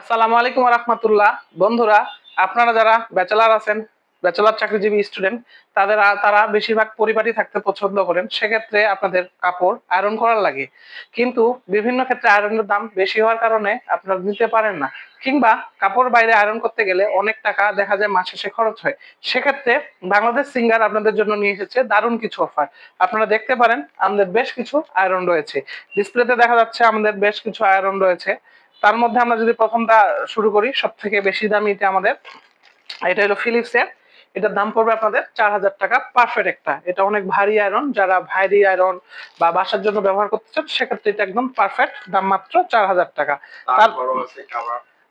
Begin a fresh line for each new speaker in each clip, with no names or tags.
আসসালামু আলাইকুম রাহমাতুল্লাহ। বন্ধুরা, আপনারা যারা ব্যাচেলর আছেন, ব্যাচেলর চাকরিজীবী স্টুডেন্ট, তারা বেশিরভাগ পরিপাটি থাকতে পছন্দ করেন। সেক্ষেত্রে আপনাদের কাপড় আয়রন করার লাগে, কিন্তু বিভিন্ন ক্ষেত্রে আয়রনের দাম বেশি হওয়ার কারণে আপনারা নিতে পারেন না, কিংবা কাপড় বাইরে আয়রন করতে গেলে অনেক টাকা দেখা যায় মাস শেষে খরচ হয়। সেক্ষেত্রে বাংলাদেশ সিঙ্গার আপনাদের জন্য নিয়ে এসেছে দারুণ কিছু অফার। আপনারা দেখতে পারেন আমাদের বেশ কিছু আয়রন রয়েছে, ডিসপ্লেতে দেখা যাচ্ছে আমাদের বেশ কিছু আয়রন রয়েছে। তার মধ্যে আমরা যদি প্রথমটা শুরু করি, সব থেকে বেশি দামি এটা আমাদের, এটা হলো ফিলিপসের। এটার দাম পড়বে আপনাদের 4,000 টাকা। পারফেক্ট একটা, এটা অনেক ভারী আয়রন, যারা ভারী আয়রন বা বাসার জন্য ব্যবহার করতে চান সেক্ষেত্রে এটা একদম পারফেক্ট, দাম মাত্র 4,000 টাকা। তার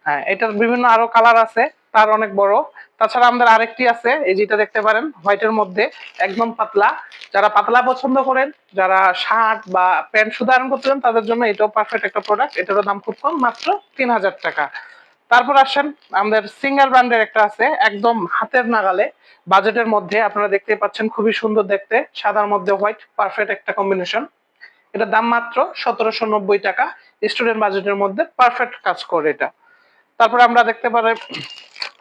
হ্যাঁ, এটার বিভিন্ন আরো কালার আছে, তার অনেক বড়। তাছাড়া আমাদের আরেকটি আছে, এই যেটা দেখতে পারেন হোয়াইটের মধ্যে, একদম পাতলা। যারা পাতলা পছন্দ করেন, যারা শার্ট বা প্যান্ট শুধু আয়রন করতে চান, তাদের জন্য এটাও পারফেক্ট একটা প্রোডাক্ট। এটারও দাম খুব কম, মাত্র 3,000 টাকা। তারপর আসেন, আমাদের সিঙ্গার ব্র্যান্ডের একটা আছে, একদম হাতের নাগালে, বাজেটের মধ্যে। আপনারা দেখতে পাচ্ছেন খুবই সুন্দর দেখতে, সাদার মধ্যে হোয়াইট, পারফেক্ট একটা কম্বিনেশন। এটার দাম মাত্র 1,790 টাকা। স্টুডেন্ট বাজেটের মধ্যে পারফেক্ট কাজ করে এটা। তারপরে আমরা দেখতে পারি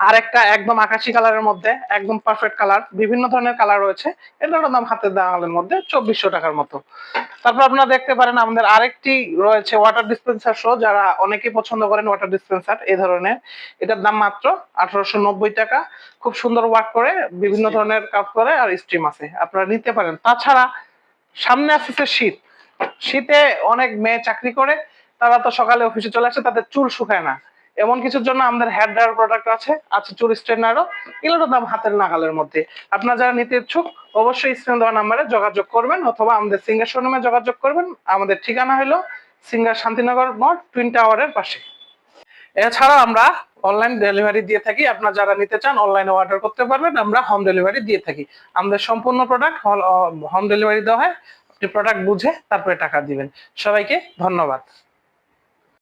আরেকটা একদম আকাশি কালারের মধ্যে, একদম পারফেক্ট কালার, বিভিন্ন ধরনের কালার রয়েছে। এটার দাম হাতের নাগালের মধ্যে 2,400 টাকার মতো। তারপর আপনারা দেখতে পারেন আমাদের আরেকটি রয়েছে ওয়াটার ডিসপেন্সার শো, যারা অনেকেই পছন্দ করেন ওয়াটার ডিসপেন্সার এই ধরনের। এটার দাম মাত্র 1,890 টাকা। খুব সুন্দর ওয়ার্ক করে, বিভিন্ন ধরনের কাজ করে, আর স্ট্রিম আছে, আপনারা নিতে পারেন। তাছাড়া সামনে আসছে শীত। শীতে অনেক মেয়ে চাকরি করে, তারা তো সকালে অফিসে চলে আসে, তাদের চুল শুকায় না। এমন কিছুর জন্য আমাদের হেয়ার ড্রায়ার প্রোডাক্ট আছে চুল স্ট্রেটনারও। এগুলোর দাম হাতের নাগালের মধ্যে। আপনারা যারা নিতে ইচ্ছুক, অবশ্যই স্ক্রিন দেওয়া নাম্বারে যোগাযোগ করবেন, অথবা আমাদের সিঙ্গার শোরুমে যোগাযোগ করবেন। আমাদের ঠিকানা হলো সিঙ্গার শান্তিনগর মোড়, টুইন টাওয়ারের পাশে। এছাড়া আমরা অনলাইন ডেলিভারি দিয়ে থাকি। আপনারা যারা নিতে চান অনলাইনে অর্ডার করতে পারবেন, আমরা হোম ডেলিভারি দিয়ে থাকি। আমাদের সম্পূর্ণ প্রোডাক্ট হোম ডেলিভারি দেওয়া হয়। আপনি প্রোডাক্ট বুঝে তারপরে টাকা দিবেন। সবাইকে ধন্যবাদ।